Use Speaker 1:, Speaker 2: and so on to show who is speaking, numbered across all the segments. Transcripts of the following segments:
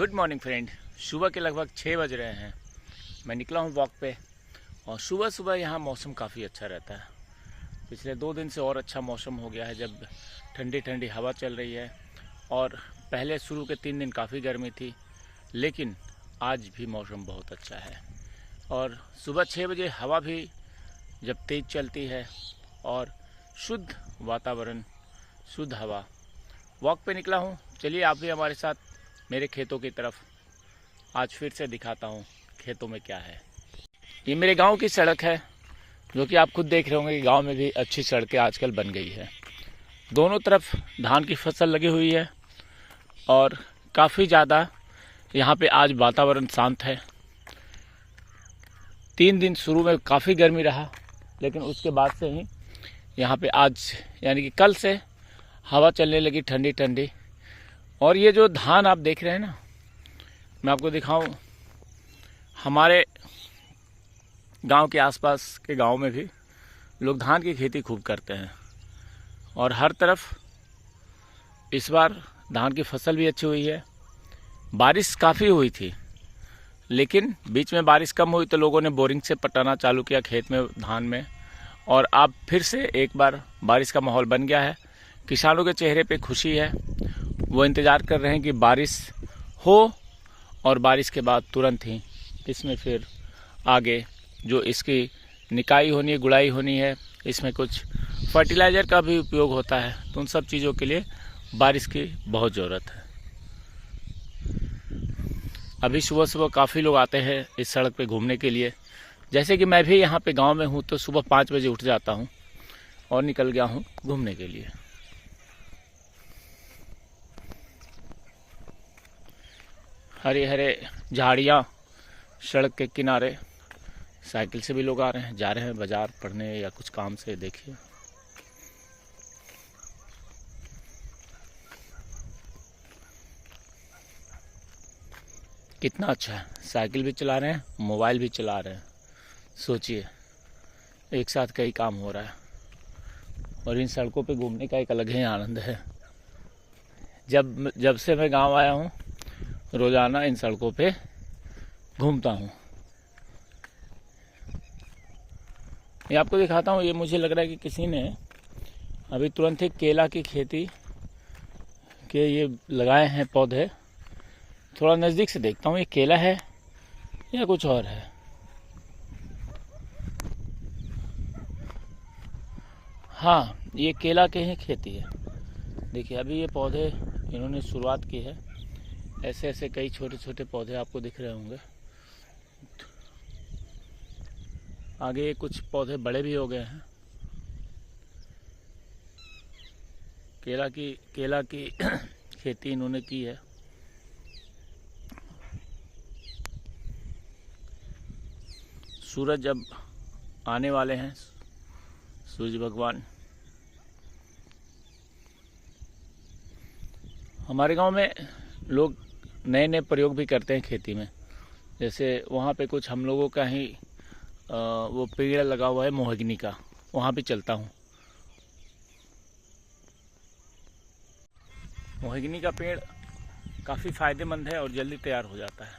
Speaker 1: Good morning friend. सुबह के लगभग 6 बज रहे हैं। मैं निकला हूँ वॉक पे और सुबह सुबह यहाँ मौसम काफ़ी अच्छा रहता है। पिछले 2 दिन से और अच्छा मौसम हो गया है, जब ठंडी ठंडी हवा चल रही है। और पहले शुरू के 3 दिन काफ़ी गर्मी थी, लेकिन आज भी मौसम बहुत अच्छा है। और सुबह 6 बजे हवा भी जब तेज़ चलती है और शुद्ध वातावरण, शुद्ध हवा। वॉक पे निकला हूँ, चलिए आप भी हमारे साथ मेरे खेतों की तरफ। आज फिर से दिखाता हूँ खेतों में क्या है। ये मेरे गांव की सड़क है, जो कि आप खुद देख रहे होंगे कि गांव में भी अच्छी सड़कें आजकल बन गई है। दोनों तरफ धान की फसल लगी हुई है और काफ़ी ज़्यादा यहाँ पे आज वातावरण शांत है। 3 दिन शुरू में काफ़ी गर्मी रहा, लेकिन उसके बाद से ही यहाँ पे आज यानी कि कल से हवा चलने लगी ठंडी ठंडी। और ये जो धान आप देख रहे हैं ना, मैं आपको दिखाऊं, हमारे गांव के आसपास के गांव में भी लोग धान की खेती खूब करते हैं। और हर तरफ इस बार धान की फसल भी अच्छी हुई है। बारिश काफ़ी हुई थी, लेकिन बीच में बारिश कम हुई तो लोगों ने बोरिंग से पटाना चालू किया खेत में, धान में। और अब फिर से एक बार बारिश का माहौल बन गया है। किसानों के चेहरे पे खुशी है। वो इंतज़ार कर रहे हैं कि बारिश हो और बारिश के बाद तुरंत ही इसमें फिर आगे जो इसकी निकाई होनी है, गुड़ाई होनी है, इसमें कुछ फर्टिलाइज़र का भी उपयोग होता है, तो उन सब चीज़ों के लिए बारिश की बहुत ज़रूरत है। अभी सुबह सुबह काफ़ी लोग आते हैं इस सड़क पे घूमने के लिए। जैसे कि मैं भी यहाँ पे गांव में हूँ, तो सुबह 5 बजे उठ जाता हूँ और निकल गया हूँ घूमने के लिए। हरे हरे झाड़ियाँ सड़क के किनारे। साइकिल से भी लोग आ रहे हैं, जा रहे हैं बाजार पढ़ने या कुछ काम से। देखिए कितना अच्छा है। साइकिल भी चला रहे हैं, मोबाइल भी चला रहे हैं। सोचिए, एक साथ कई काम हो रहा है। और इन सड़कों पे घूमने का एक अलग ही आनंद है। जब से मैं गांव आया हूँ, रोज़ाना इन सड़कों पे घूमता हूँ। ये आपको दिखाता हूँ। ये मुझे लग रहा है कि किसी ने अभी तुरंत ही केला की खेती के ये लगाए हैं पौधे। थोड़ा नज़दीक से देखता हूँ, ये केला है या कुछ और है। हाँ, ये केला के ही खेती है। देखिए, अभी ये पौधे इन्होंने शुरुआत की है। ऐसे ऐसे कई छोटे छोटे पौधे आपको दिख रहे होंगे। आगे कुछ पौधे बड़े भी हो गए हैं। केला की खेती इन्होंने की है। सूरज अब आने वाले हैं, सूर्य भगवान। हमारे गांव में लोग नए नए प्रयोग भी करते हैं खेती में। जैसे वहाँ पे कुछ हम लोगों का ही वो पेड़ लगा हुआ है मोहगनी का, वहाँ भी चलता हूँ। मोहगनी का पेड़ काफ़ी फ़ायदेमंद है और जल्दी तैयार हो जाता है।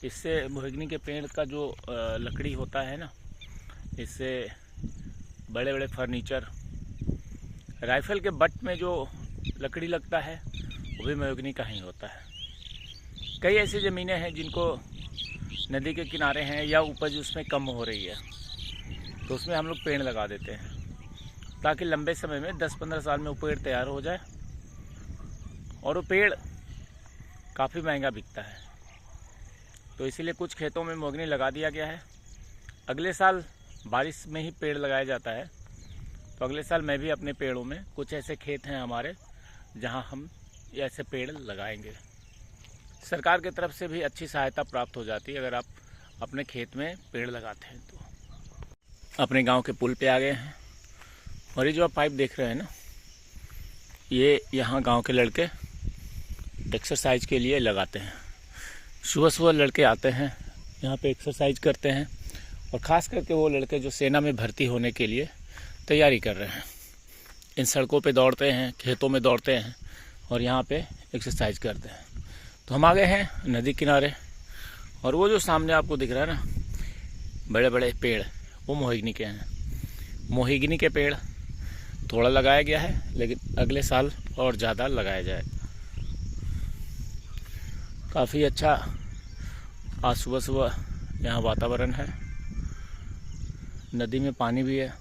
Speaker 1: इससे मोहगनी के पेड़ का जो लकड़ी होता है ना, इससे बड़े बड़े फर्नीचर, राइफल के बट में जो लकड़ी लगता है वो भी मोहगनी का ही होता है। कई ऐसी ज़मीनें हैं जिनको नदी के किनारे हैं या उपज उसमें कम हो रही है, तो उसमें हम लोग पेड़ लगा देते हैं, ताकि लंबे समय में 10-15 साल में वो पेड़ तैयार हो जाए। और वो पेड़ काफ़ी महंगा बिकता है, तो इसीलिए कुछ खेतों में मोहगनी लगा दिया गया है। अगले साल बारिश में ही पेड़ लगाया जाता है, तो अगले साल मैं भी अपने पेड़ों में, कुछ ऐसे खेत हैं हमारे जहां हम ऐसे पेड़ लगाएंगे। सरकार की तरफ से भी अच्छी सहायता प्राप्त हो जाती है अगर आप अपने खेत में पेड़ लगाते हैं तो। अपने गांव के पुल पे आ गए हैं और ये जो आप पाइप देख रहे हैं ना, ये यहाँ गांव के लड़के एक्सरसाइज के लिए लगाते हैं। सुबह सुबह लड़के आते हैं यहाँ पे, एक्सरसाइज करते हैं। और ख़ास करके वो लड़के जो सेना में भर्ती होने के लिए तैयारी कर रहे हैं, इन सड़कों पे दौड़ते हैं, खेतों में दौड़ते हैं और यहाँ पे एक्सरसाइज करते हैं। तो हम आ गए हैं नदी किनारे, और वो जो सामने आपको दिख रहा है ना बड़े बड़े पेड़, वो मोहिगनी के हैं। मोहिगनी के पेड़ थोड़ा लगाया गया है, लेकिन अगले साल और ज़्यादा लगाया जाए। काफ़ी अच्छा आज सुबह सुबह यहाँ वातावरण है। नदी में पानी भी है।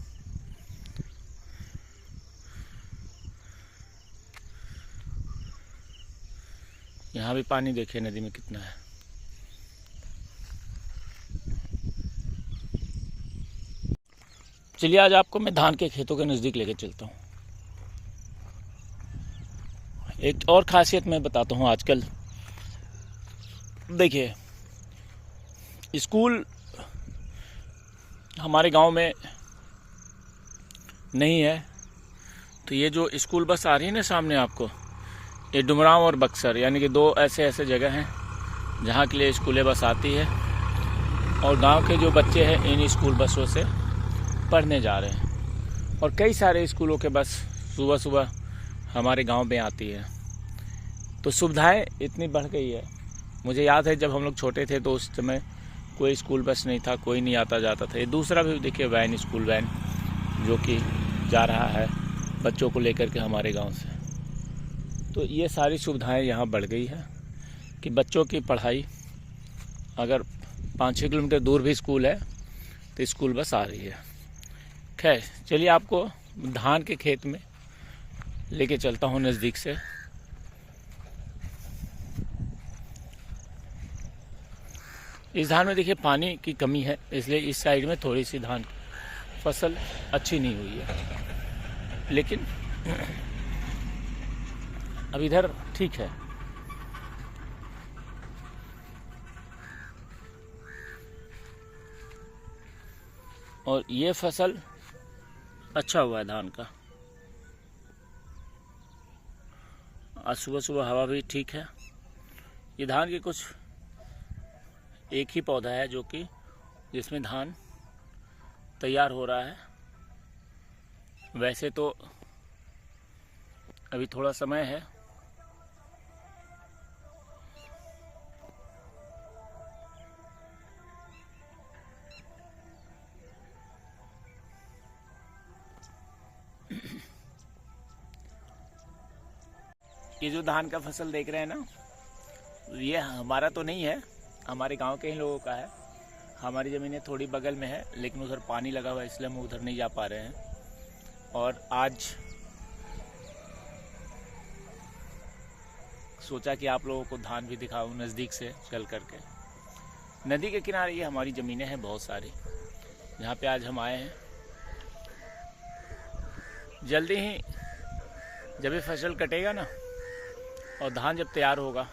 Speaker 1: यहाँ भी पानी देखिए नदी में कितना है। चलिए आज आपको मैं धान के खेतों के नज़दीक लेके चलता हूँ। एक और ख़ासियत मैं बताता हूँ। आजकल देखिए स्कूल हमारे गांव में नहीं है, तो ये जो स्कूल बस आ रही है ना सामने आपको, ये डुमरांव और बक्सर यानी कि दो ऐसे जगह हैं जहाँ के लिए स्कूलें बस आती है, और गांव के जो बच्चे हैं इन स्कूल बसों से पढ़ने जा रहे हैं। और कई सारे स्कूलों के बस सुबह सुबह हमारे गांव में आती है। तो सुविधाएं इतनी बढ़ गई है। मुझे याद है जब हम लोग छोटे थे तो उस समय कोई स्कूल बस नहीं था, कोई नहीं आता जाता था। ये दूसरा भी देखिए वैन, स्कूल वैन जो कि जा रहा है बच्चों को लेकर के हमारे गांव से। तो ये सारी सुविधाएं यहाँ बढ़ गई है कि बच्चों की पढ़ाई, अगर 5-6 किलोमीटर दूर भी स्कूल है तो स्कूल बस आ रही है। खैर चलिए आपको धान के खेत में लेके चलता हूँ नज़दीक से। इस धान में देखिए पानी की कमी है, इसलिए इस साइड में थोड़ी सी धान फसल अच्छी नहीं हुई है, लेकिन अब इधर ठीक है। और ये फसल अच्छा हुआ है धान का। आज सुबह सुबह हवा भी ठीक है। ये धान के कुछ एक ही पौधा है जो कि जिसमें धान तैयार हो रहा है। वैसे तो अभी थोड़ा समय है। ये जो धान का फसल देख रहे हैं ना, ये हमारा तो नहीं है, हमारे गांव के ही लोगों का है। हमारी ज़मीनें थोड़ी बगल में है, लेकिन उधर पानी लगा हुआ है इसलिए हम उधर नहीं जा पा रहे हैं। और आज सोचा कि आप लोगों को धान भी दिखाऊं नज़दीक से चल करके। नदी के किनारे ये हमारी ज़मीनें हैं बहुत सारी, जहाँ पे आज हम आए हैं। जल्दी ही जब ये फसल कटेगा ना और धान जब तैयार होगा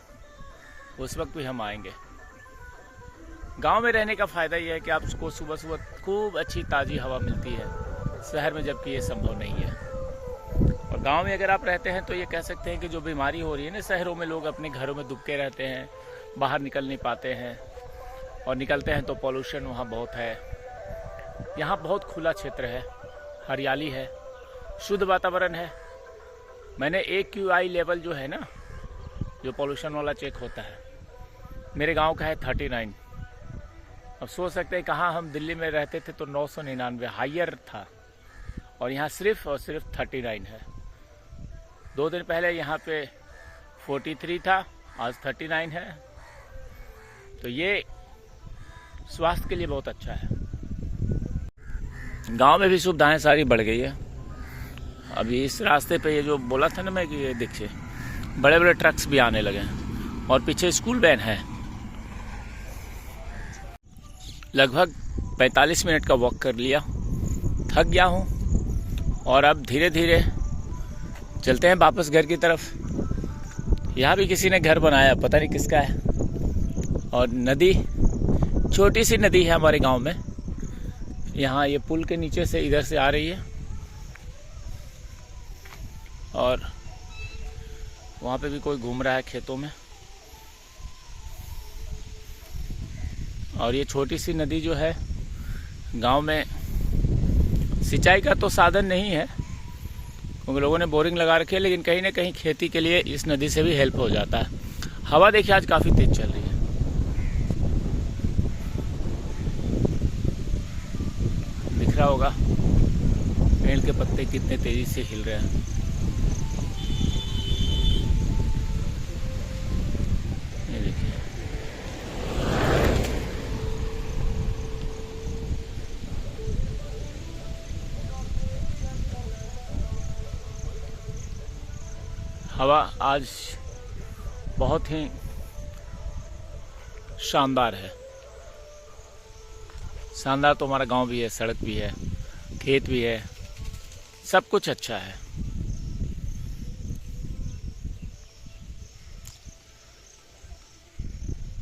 Speaker 1: उस वक्त भी हम आएंगे। गांव में रहने का फ़ायदा ये है कि आपको सुबह सुबह खूब अच्छी ताज़ी हवा मिलती है, शहर में जबकि ये संभव नहीं है। और गांव में अगर आप रहते हैं तो ये कह सकते हैं कि जो बीमारी हो रही है ना, शहरों में लोग अपने घरों में दुबके रहते हैं, बाहर निकल नहीं पाते हैं, और निकलते हैं तो पॉल्यूशन वहाँ बहुत है। यहाँ बहुत खुला क्षेत्र है, हरियाली है, शुद्ध वातावरण है। मैंने AQI लेवल जो है ना, जो पॉल्यूशन वाला चेक होता है, मेरे गांव का है 39। अब सोच सकते हैं कहाँ हम दिल्ली में रहते थे तो 999 हायर था, और यहाँ सिर्फ और सिर्फ 39 है। 2 दिन पहले यहाँ पे 43 था, आज 39 है। तो ये स्वास्थ्य के लिए बहुत अच्छा है। गांव में भी सुविधाएं सारी बढ़ गई है। अभी इस रास्ते पे ये जो बोला था ना मैं कि ये देखिए बड़े बड़े ट्रक्स भी आने लगे हैं, और पीछे स्कूल वैन है। लगभग 45 मिनट का वॉक कर लिया, थक गया हूँ, और अब धीरे धीरे चलते हैं वापस घर की तरफ। यहाँ भी किसी ने घर बनाया, पता नहीं किसका है। और नदी, छोटी सी नदी है हमारे गांव में, यहाँ ये पुल के नीचे से इधर से आ रही है, और वहाँ पे भी कोई घूम रहा है खेतों में। और ये छोटी सी नदी जो है, गांव में सिंचाई का तो साधन नहीं है क्योंकि लोगों ने बोरिंग लगा रखी है, लेकिन कहीं ना कहीं खेती के लिए इस नदी से भी हेल्प हो जाता है। हवा देखिए आज काफ़ी तेज़ चल रही है। दिख रहा होगा पेड़ के पत्ते कितने तेज़ी से हिल रहे हैं। ये देखिए, हवा आज बहुत ही शानदार है। शानदार तो हमारा गांव भी है, सड़क भी है, खेत भी है, सब कुछ अच्छा है।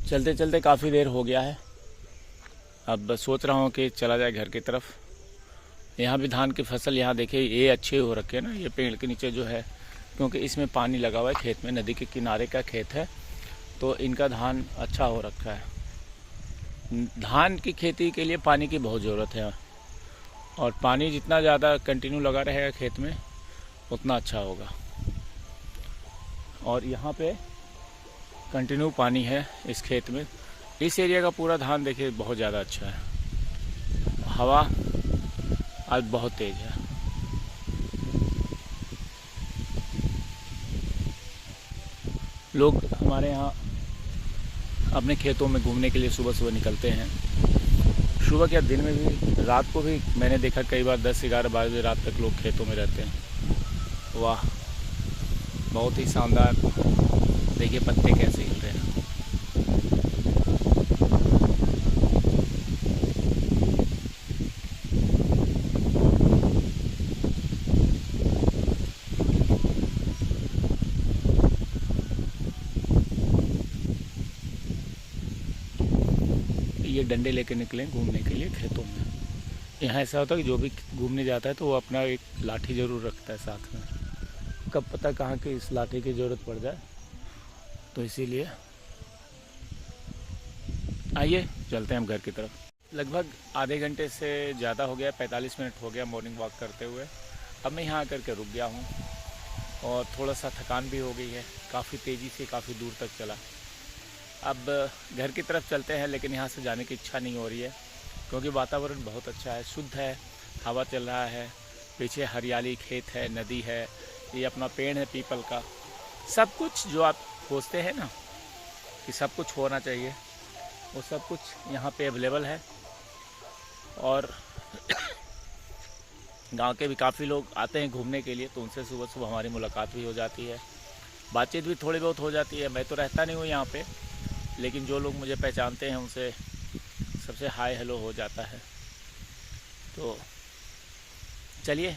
Speaker 1: चलते चलते काफ़ी देर हो गया है, अब सोच रहा हूँ कि चला जाए घर की तरफ। यहाँ भी धान की फसल, यहाँ देखिए ये अच्छे हो रखे हैं ना, ये पेड़ के नीचे जो है, क्योंकि इसमें पानी लगा हुआ है खेत में, नदी के किनारे का खेत है, तो इनका धान अच्छा हो रखा है। धान की खेती के लिए पानी की बहुत ज़रूरत है, और पानी जितना ज़्यादा कंटिन्यू लगा रहेगा खेत में उतना अच्छा होगा। और यहाँ पे कंटिन्यू पानी है इस खेत में। इस एरिया का पूरा धान देखिए बहुत ज़्यादा अच्छा है। हवा आज बहुत तेज़ है। लोग हमारे यहाँ अपने खेतों में घूमने के लिए सुबह सुबह निकलते हैं। सुबह क्या, दिन में भी, रात को भी मैंने देखा कई बार 10-11 बजे रात तक लोग खेतों में रहते हैं। वाह, बहुत ही शानदार। देखिए पत्ते कैसे हिल रहे हैं। ये डंडे लेके निकले घूमने के लिए खेतों में। यहाँ ऐसा होता है कि जो भी घूमने जाता है तो वो अपना एक लाठी ज़रूर रखता है साथ में, कब पता कहाँ की इस लाठी की ज़रूरत पड़ जाए, तो इसीलिए। आइए चलते हैं हम घर की तरफ। लगभग आधे घंटे से ज़्यादा हो गया, 45 मिनट हो गया मॉर्निंग वॉक करते हुए। अब मैं यहाँ आकर के रुक गया हूँ और थोड़ा सा थकान भी हो गई है, काफ़ी तेज़ी से काफ़ी दूर तक चला। अब घर की तरफ चलते हैं, लेकिन यहाँ से जाने की इच्छा नहीं हो रही है, क्योंकि वातावरण बहुत अच्छा है, शुद्ध है, हवा चल रहा है, पीछे हरियाली, खेत है, नदी है, ये अपना पेड़ है पीपल का। सब कुछ जो आप सोचते हैं ना कि सब कुछ होना चाहिए, वो सब कुछ यहाँ पे अवेलेबल है। और गांव के भी काफ़ी लोग आते हैं घूमने के लिए, तो उनसे सुबह सुबह हमारी मुलाकात भी हो जाती है, बातचीत भी थोड़ी बहुत हो जाती है। मैं तो रहता नहीं हूँ यहाँ पे, लेकिन जो लोग मुझे पहचानते हैं उनसे सबसे हाय हेलो हो जाता है। तो चलिए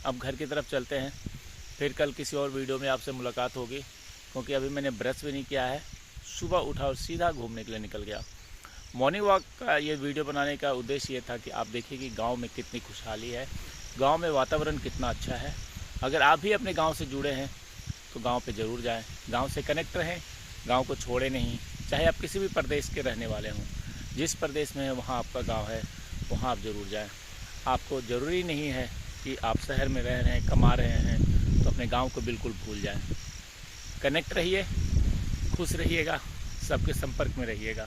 Speaker 1: अब घर की तरफ चलते हैं, फिर कल किसी और वीडियो में आपसे मुलाकात होगी, क्योंकि अभी मैंने ब्रश भी नहीं किया है। सुबह उठा और सीधा घूमने के लिए निकल गया। मॉर्निंग वॉक का ये वीडियो बनाने का उद्देश्य ये था कि आप देखिए कि गांव में कितनी खुशहाली है, गांव में वातावरण कितना अच्छा है। अगर आप भी अपने गांव से जुड़े हैं तो गांव पे ज़रूर जाएं, गांव से कनेक्ट रहें, गांव को छोड़े नहीं। चाहे आप किसी भी प्रदेश के रहने वाले हों, जिस प्रदेश में है वहाँ आपका गांव है, वहाँ आप ज़रूर जाएं। आपको ज़रूरी नहीं है कि आप शहर में रह रहे हैं, कमा रहे हैं तो अपने गांव को बिल्कुल भूल जाएं। कनेक्ट रहिए, खुश रहिएगा, सबके संपर्क में रहिएगा।